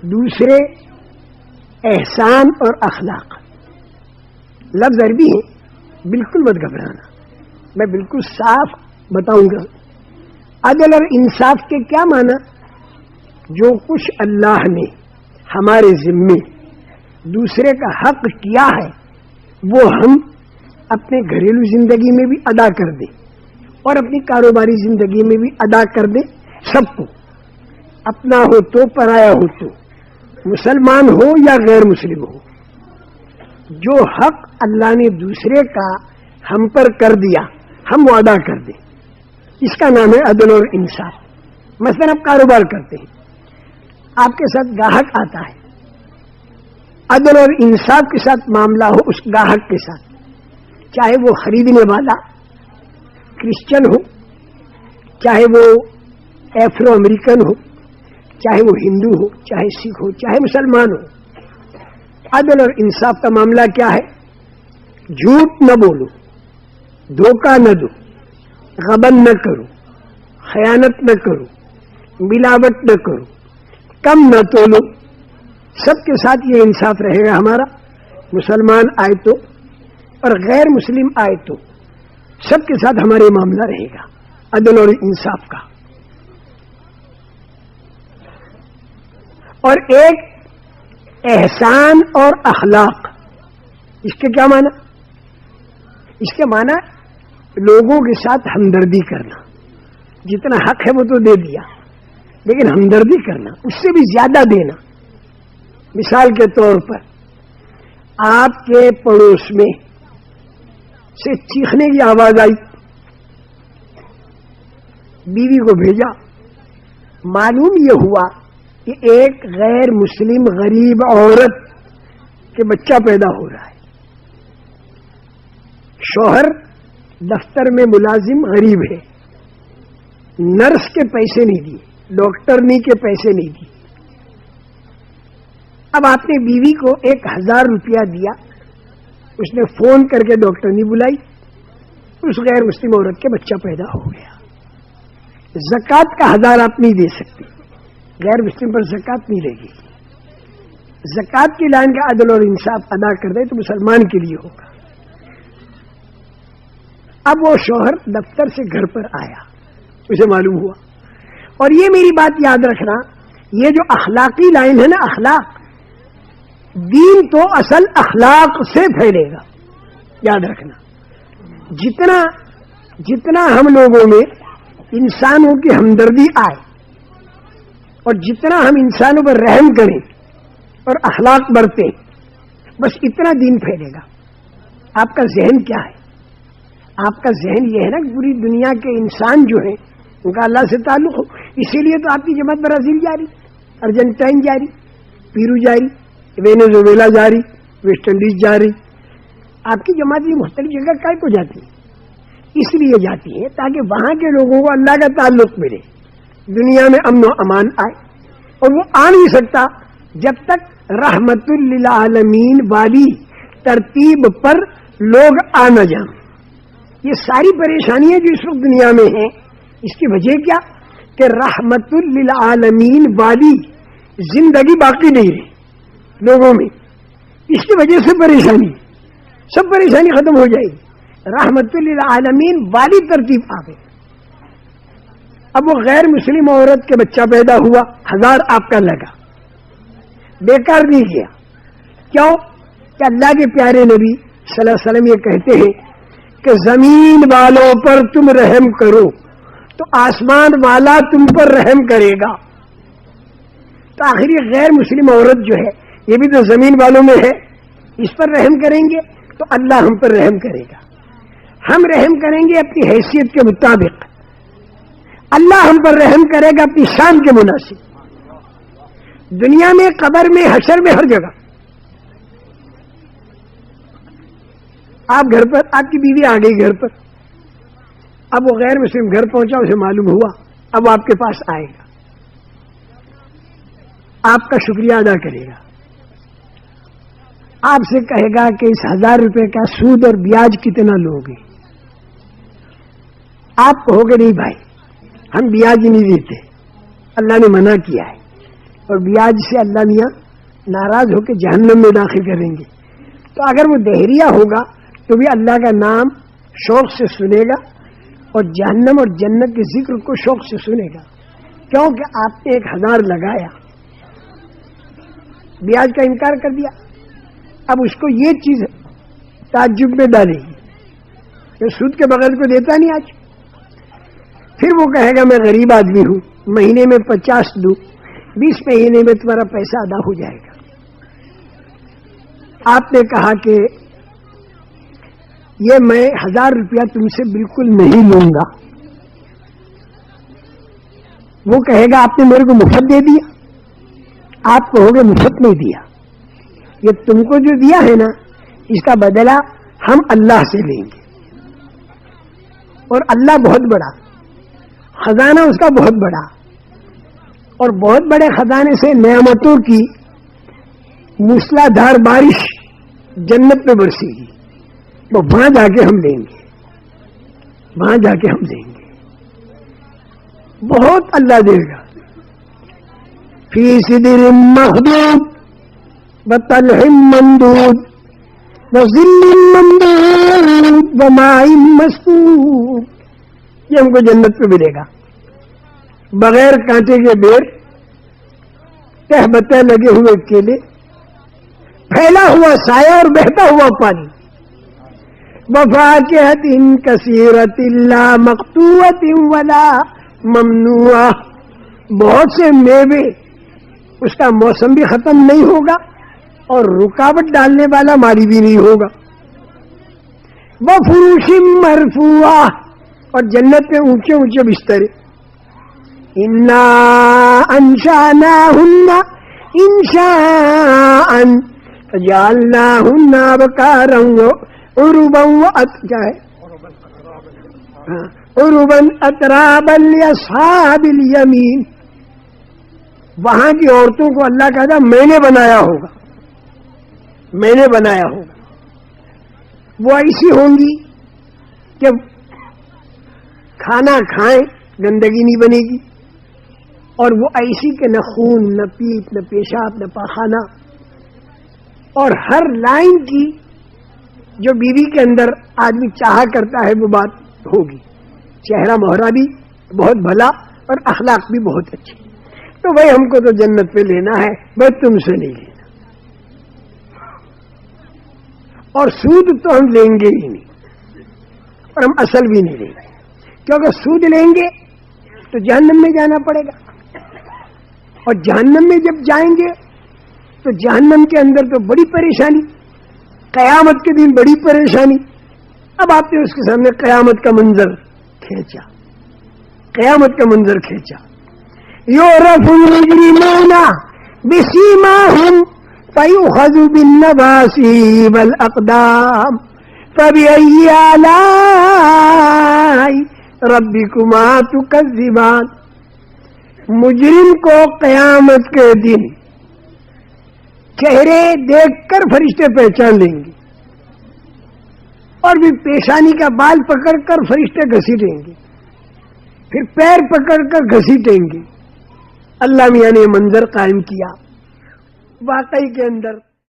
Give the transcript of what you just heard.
دوسرے احسان اور اخلاق لفظ عربی ہے، بالکل مت گھبرانا، میں بالکل صاف بتاؤں گا۔ عدل اور انصاف کے کیا معنی؟ جو کچھ اللہ نے ہمارے ذمے دوسرے کا حق کیا ہے وہ ہم اپنے گھریلو زندگی میں بھی ادا کر دیں اور اپنی کاروباری زندگی میں بھی ادا کر دیں، سب کو، اپنا ہو تو پرایا ہو تو، مسلمان ہو یا غیر مسلم ہو، جو حق اللہ نے دوسرے کا ہم پر کر دیا ہم وہ ادا کر دیں، اس کا نام ہے عدل اور انصاف۔ مثلا آپ کاروبار کرتے ہیں، آپ کے ساتھ گاہک آتا ہے، عدل اور انصاف کے ساتھ معاملہ ہو اس گاہک کے ساتھ، چاہے وہ خریدنے والا کرسچن ہو، چاہے وہ ایفرو امریکن ہو، چاہے وہ ہندو ہو، چاہے سکھ ہو، چاہے مسلمان ہو۔ عدل اور انصاف کا معاملہ کیا ہے؟ جھوٹ نہ بولو، دھوکہ نہ دو، غبن نہ کرو، خیانت نہ کرو، ملاوٹ نہ کرو، کم نہ تولو، سب کے ساتھ یہ انصاف رہے گا ہمارا، مسلمان آئے تو اور غیر مسلم آئے تو سب کے ساتھ ہمارے معاملہ رہے گا عدل اور انصاف کا۔ اور ایک احسان اور اخلاق، اس کے کیا معنی؟ اس کے معنی لوگوں کے ساتھ ہمدردی کرنا، جتنا حق ہے وہ تو دے دیا لیکن ہمدردی کرنا، اس سے بھی زیادہ دینا۔ مثال کے طور پر آپ کے پڑوس میں سے چیخنے کی آواز آئی، بیوی کو بھیجا، معلوم یہ ہوا کہ ایک غیر مسلم غریب عورت کے بچہ پیدا ہو رہا ہے، شوہر دفتر میں ملازم غریب ہے، نرس کے پیسے نہیں دیے، ڈاکٹرنی کے پیسے نہیں دیے، اب آپ نے بیوی کو 1000 روپیہ دیا، اس نے فون کر کے ڈاکٹرنی بلائی، اس غیر مسلم عورت کے بچہ پیدا ہو گیا۔ زکوٰۃ کا 1000 آپ نہیں دے سکتے، غیر مسلم پر زکوٰۃ نہیں لگے گی، زکوٰۃ کی لائن کا عدل اور انصاف ادا کر دے تو مسلمان کے لیے ہوگا۔ اب وہ شوہر دفتر سے گھر پر آیا، اسے معلوم ہوا، اور یہ میری بات یاد رکھنا، یہ جو اخلاقی لائن ہے نا، اخلاق، دین تو اصل اخلاق سے پھیلے گا، یاد رکھنا۔ جتنا ہم لوگوں میں انسانوں کی ہمدردی آئے اور جتنا ہم انسانوں پر رحم کریں اور اخلاق برتیں، بس اتنا دین پھیلے گا۔ آپ کا ذہن کیا ہے؟ آپ کا ذہن یہ ہے نا کہ پوری دنیا کے انسان جو ہیں ان کا اللہ سے تعلق ہو، اسی لیے تو آپ کی جماعت برازیل جاری، ارجنٹائن جاری، پیرو جاری، وینزویلا جاری، ویسٹ انڈیز جاری، آپ کی جماعت یہ مختلف جگہ کائے کو جاتی ہے؟ اس لیے جاتی ہے تاکہ وہاں کے لوگوں کو اللہ کا تعلق ملے، دنیا میں امن و امان آئے، اور وہ آ نہیں سکتا جب تک رحمت للعالمین والی ترتیب پر لوگ آ نہ جائیں۔ یہ ساری پریشانیاں جو اس وقت دنیا میں ہیں، اس کی وجہ کیا؟ کہ رحمت للعالمین والی زندگی باقی نہیں رہی لوگوں میں، اس کی وجہ سے پریشانی، سب پریشانی ختم ہو جائے گی، رحمت للعالمین والی ترتیب آ گئی۔ اب وہ غیر مسلم عورت کے بچہ پیدا ہوا، 1000 آپ کا لگا، بیکار نہیں گیا۔ کیوں؟ کہ اللہ کے پیارے نبی صلی اللہ علیہ وسلم یہ کہتے ہیں کہ زمین والوں پر تم رحم کرو تو آسمان والا تم پر رحم کرے گا۔ تو آخری غیر مسلم عورت جو ہے یہ بھی تو زمین والوں میں ہے، اس پر رحم کریں گے تو اللہ ہم پر رحم کرے گا، ہم رحم کریں گے اپنی حیثیت کے مطابق، اللہ ہم پر رحم کرے گا اپنی شان کے مناسب، دنیا میں، قبر میں، حشر میں، ہر جگہ۔ آپ گھر پر، آپ کی بیوی آ گئی گھر پر، اب وہ غیر مسلم گھر پہنچا، اسے معلوم ہوا، اب آپ کے پاس آئے گا، آپ کا شکریہ ادا کرے گا، آپ سے کہے گا کہ اس 1000 روپے کا سود اور بیاج کتنا لوگے؟ آپ کہو گے نہیں بھائی ہم بیاج نہیں دیتے، اللہ نے منع کیا ہے، اور بیاج سے اللہ میاں ناراض ہو کے جہنم میں داخل کریں گے. تو اگر وہ دہریہ ہوگا تو بھی اللہ کا نام شوق سے سنے گا اور جہنم اور جنت کے ذکر کو شوق سے سنے گا, کیونکہ آپ نے 1000 لگایا, بیاج کا انکار کر دیا. اب اس کو یہ چیز تعجب میں ڈالے گی کہ سود کے بغیر کو دیتا نہیں آج. پھر وہ کہے گا میں غریب آدمی ہوں, مہینے میں 50 دوں, 20 مہینے میں تمہارا پیسہ ادا ہو جائے گا. آپ نے کہا کہ یہ میں 1000 روپیہ تم سے بالکل نہیں لوں گا. وہ کہے گا آپ نے میرے کو مفت دے دیا. آپ کہو گے مفت نہیں دیا, یہ تم کو جو دیا ہے نا اس کا بدلہ ہم اللہ سے لیں گے. اور اللہ بہت بڑا, خزانہ اس کا بہت بڑا, اور بہت بڑے خزانے سے نعمتوں کی موسلا دھار بارش جنت میں برسے گی. وہ وہاں جا کے ہم لیں گے, وہاں جا کے ہم لیں گے. بہت اللہ دے گا. فی سدر مخضود وطلح ممدود وظل ممدود وماء مسکوب. یہ ہم کو جنت پہ ملے گا. بغیر کانٹے کے بیر, تہ بتہ لگے ہوئے کیلے, پھیلا ہوا سایہ اور بہتا ہوا پانی, وفاکہۃ کثیرۃ لا مقطوعۃ ولا ممنوعہ. بہت سے میوے, اس کا موسم بھی ختم نہیں ہوگا اور رکاوٹ ڈالنے والا مالی بھی نہیں ہوگا. وفروش مرفوعہ, اور جنت میں اونچے اونچے بستر. انا انشأناہن انشاء فجعلناہن ابکارا عربا عربا اترابا لاصحاب الیمین. وہاں کی عورتوں کو اللہ کہتا میں نے بنایا ہوگا, میں نے بنایا ہوگا. وہ ایسی ہوں گی کہ کھانا کھائیں گندگی نہیں بنے گی, اور وہ ایسی کہ نہ خون نہ پیٹ نہ پیشاب نہ پاخانہ, اور ہر لائن کی جو بیوی کے اندر آدمی چاہا کرتا ہے وہ بات ہوگی. چہرہ مہرا بھی بہت بھلا اور اخلاق بھی بہت اچھے. تو بھائی ہم کو تو جنت پہ لینا ہے, بس تم سے نہیں لینا. اور سود تو ہم لیں گے ہی نہیں, اور ہم اصل بھی نہیں لیں گے, کیونکہ سود لیں گے تو جہنم میں جانا پڑے گا. اور جہنم میں جب جائیں گے تو جہنم کے اندر تو بڑی پریشانی, قیامت کے دن بڑی پریشانی. اب آپ نے اس کے سامنے قیامت کا منظر کھینچا, قیامت کا منظر کھینچا. یعرف المجرمون بسیماہم فیؤخذ بالنواصی والاقدام فبأی آلاء ربکما تکذبان. مجرم کو قیامت کے دن چہرے دیکھ کر فرشتے پہچان لیں گے, اور بھی پیشانی کا بال پکڑ کر فرشتے گھسیٹیں گے, پھر پیر پکڑ کر گھسیٹیں گے. اللہ میاں نے منظر قائم کیا. واقعی کے اندر